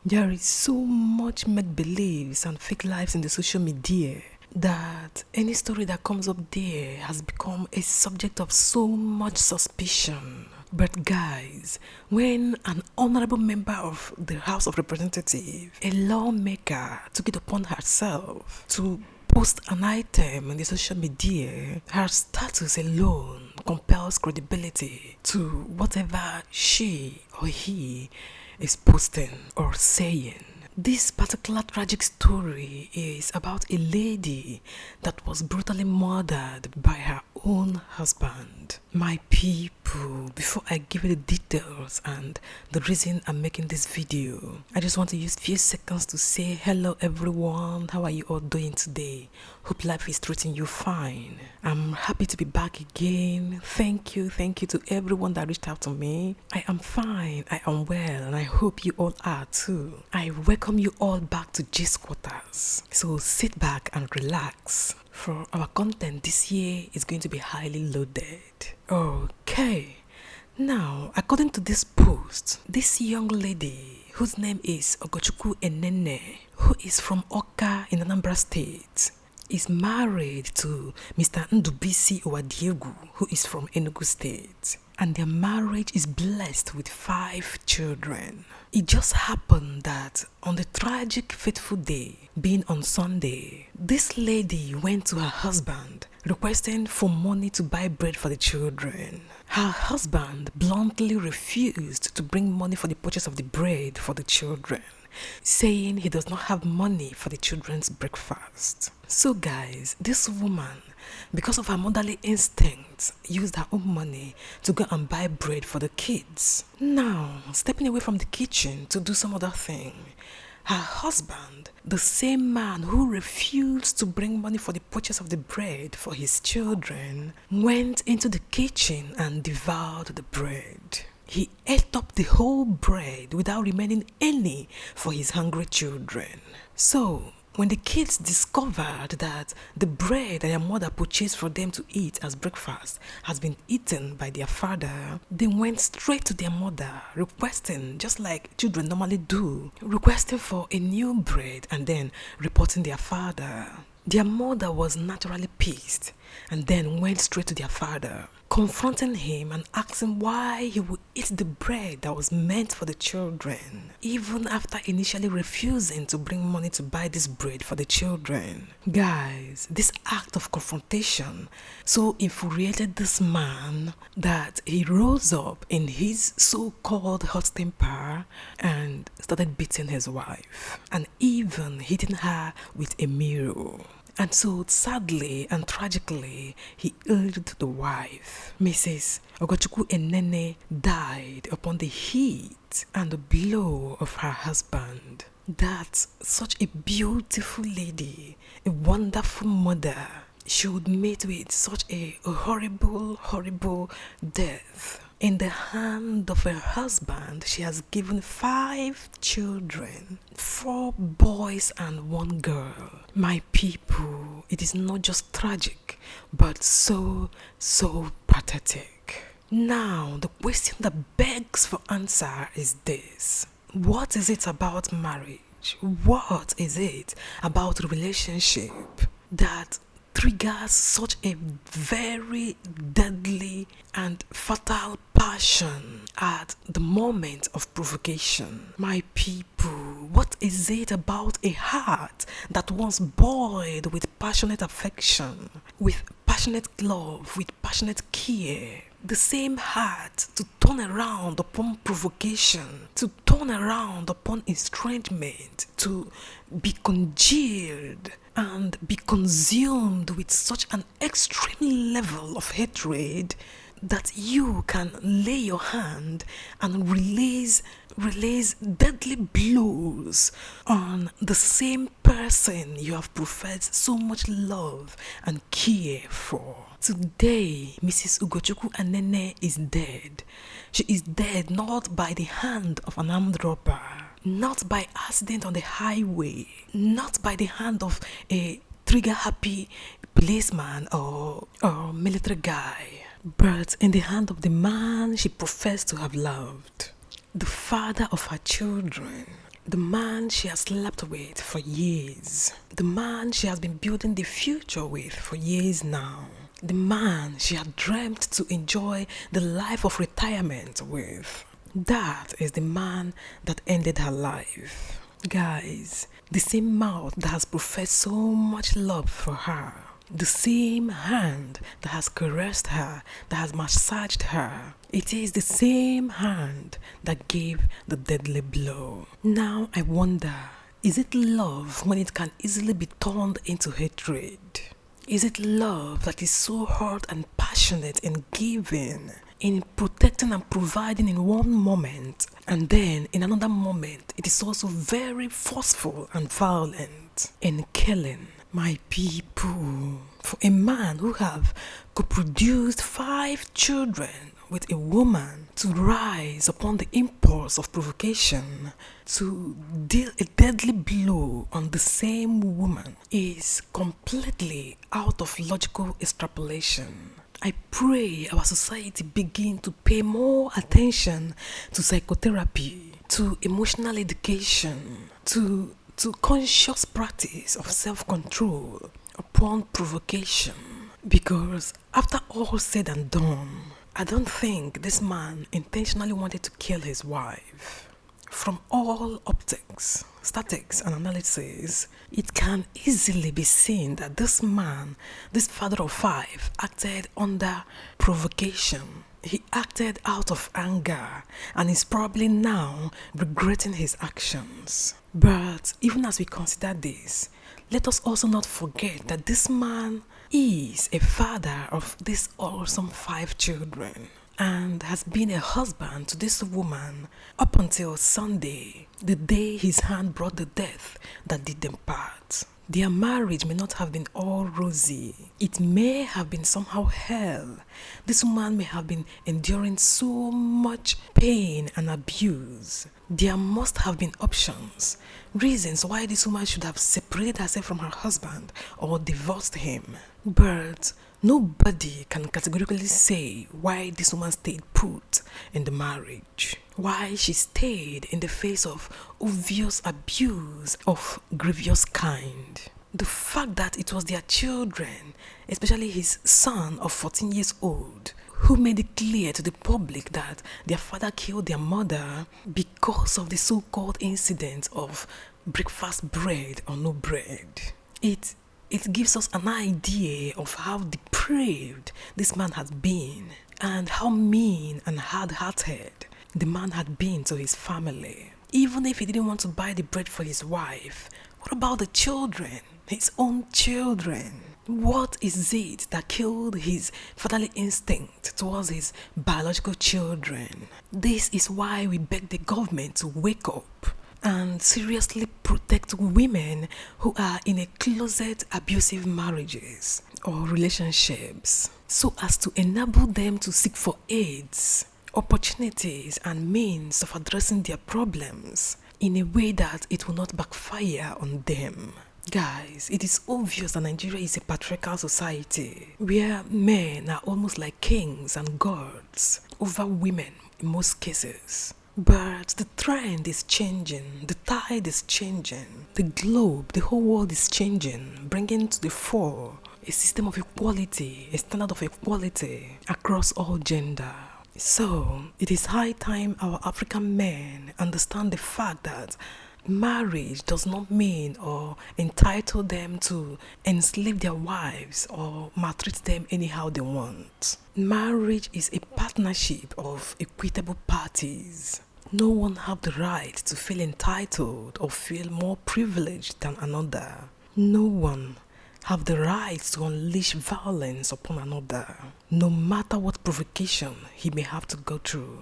There is so much make-believes and fake lives in the social media that any story that comes up there has become a subject of so much suspicion. But guys, when an honorable member of the House of Representatives, a lawmaker, took it upon herself to post an item in the social media, her status alone compels credibility to whatever she or he is posting or saying. This particular tragic story is about a lady that was brutally murdered by her own husband. My people, before I give you the details and the reason I'm making this video, I just want to use a few seconds to say hello everyone. How are you all doing today? Hope life is treating you fine. I'm happy to be back again. Thank you to everyone that reached out to me. I am fine, I am well, and I hope you all are too. I welcome you all back to G's Quarters. So sit back and relax, for our content this year is going to be highly loaded. Okay, now according to this post, this young lady whose name is Ogochukwu Enene, who is from Oka in Anambra State, is married to Mr. Ndubisi Owadiegu, who is from Enugu State, and their marriage is blessed with 5 children. It just happened that on the tragic fateful day, being on Sunday, this lady went to her husband requesting for money to buy bread for the children. Her husband bluntly refused to bring money for the purchase of the bread for the children, saying he does not have money for the children's breakfast. So guys, this woman, because of her motherly instincts, used her own money to go and buy bread for the kids. Now, stepping away from the kitchen to do some other thing, her husband, the same man who refused to bring money for the purchase of the bread for his children, went into the kitchen and devoured the bread. He ate up the whole bread without remaining any for his hungry children. So, when the kids discovered that the bread that their mother purchased for them to eat as breakfast has been eaten by their father, they went straight to their mother, requesting, just like children normally do, requesting for a new bread and then reporting their father. Their mother was naturally pissed and then went straight to their father, confronting him and asking why he would eat the bread that was meant for the children, even after initially refusing to bring money to buy this bread for the children. Guys, this act of confrontation so infuriated this man that he rose up in his so-called hot temper and started beating his wife and even hitting her with a mirror. And so, sadly and tragically, he killed the wife. Mrs. Ogochukwu Enene died upon the heat and the blow of her husband. That's such a beautiful lady, a wonderful mother. She would meet with such a horrible death. In the hand of her husband, she has given 5 children, 4 boys and 1 girl. My people, it is not just tragic, but so pathetic. Now, the question that begs for answer is this. What is it about marriage? What is it about relationship that triggers such a very deadly and fatal passion at the moment of provocation? My people, what is it about a heart that once boiled with passionate affection, with passionate love, with passionate care, the same heart to turn around upon provocation, to turn around upon estrangement, to be congealed and be consumed with such an extreme level of hatred that you can lay your hand and release deadly blows on the same person you have professed so much love and care for. Today, Mrs. Ugochukwu Anene is dead. She is dead not by the hand of an armed robber, not by accident on the highway, not by the hand of a trigger-happy policeman or military guy, but in the hand of the man she professed to have loved, the father of her children, The man she has slept with for years. The man she has been building the future with for years now. The man she had dreamt to enjoy the life of retirement with. That is the man that ended her life. Guys, the same mouth that has professed so much love for her, the same hand that has caressed her, that has massaged her, it is the same hand that gave the deadly blow. Now I wonder, is it love when it can easily be turned into hatred? Is it love that is so hot and passionate in giving, in protecting and providing in one moment, and then in another moment it is also very forceful and violent in killing? My people, for a man who have co-produced 5 children with a woman to rise upon the impulse of provocation to deal a deadly blow on the same woman is completely out of logical extrapolation. I pray our society begin to pay more attention to psychotherapy, to emotional education, to conscious practice of self-control upon provocation. Because after all said and done, I don't think this man intentionally wanted to kill his wife. From all optics, statics, and analysis, it can easily be seen that this man, this father of 5, acted under provocation. He acted out of anger and is probably now regretting his actions. But even as we consider this, let us also not forget that this man is a father of these awesome 5 children and has been a husband to this woman up until Sunday, the day his hand brought the death that did them part. Their marriage may not have been all rosy. It may have been somehow hell. This woman may have been enduring so much pain and abuse. There must have been options, reasons why this woman should have separated herself from her husband or divorced him. But nobody can categorically say why this woman stayed put in the marriage, why she stayed in the face of obvious abuse of grievous kind. The fact that it was their children, especially his son of 14 years old, who made it clear to the public that their father killed their mother because of the so-called incident of breakfast bread or no bread. It gives us an idea of how depraved this man had been and how mean and hard-hearted the man had been to his family. Even if he didn't want to buy the bread for his wife, what about the children, his own children? What is it that killed his fatherly instinct towards his biological children? This is why we beg the government to wake up and seriously protect women who are in a closet abusive marriages or relationships, so as to enable them to seek for aids, opportunities and means of addressing their problems in a way that it will not backfire on them. Guys, it is obvious that Nigeria is a patriarchal society where men are almost like kings and gods over women in most cases. But the trend is changing, the tide is changing, the globe, the whole world is changing, bringing to the fore a system of equality, a standard of equality across all gender. So, it is high time our African men understand the fact that marriage does not mean or entitle them to enslave their wives or maltreat them anyhow they want. Marriage is a partnership of equitable parties. No one have the right to feel entitled or feel more privileged than another. No one have the right to unleash violence upon another, no matter what provocation he may have to go through.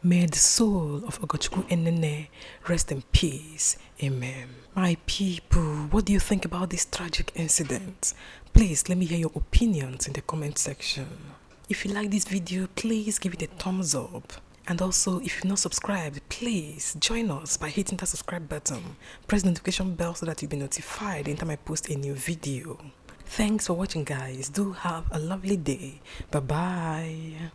May the soul of Ogochukwu Enene rest in peace. Amen. My people, what do you think about this tragic incident? Please let me hear your opinions in the comment section. If you like this video, please give it a thumbs up. And also, if you're not subscribed, please join us by hitting that subscribe button. Press the notification bell so that you'll be notified anytime I post a new video. Thanks for watching, guys. Do have a lovely day. Bye-bye.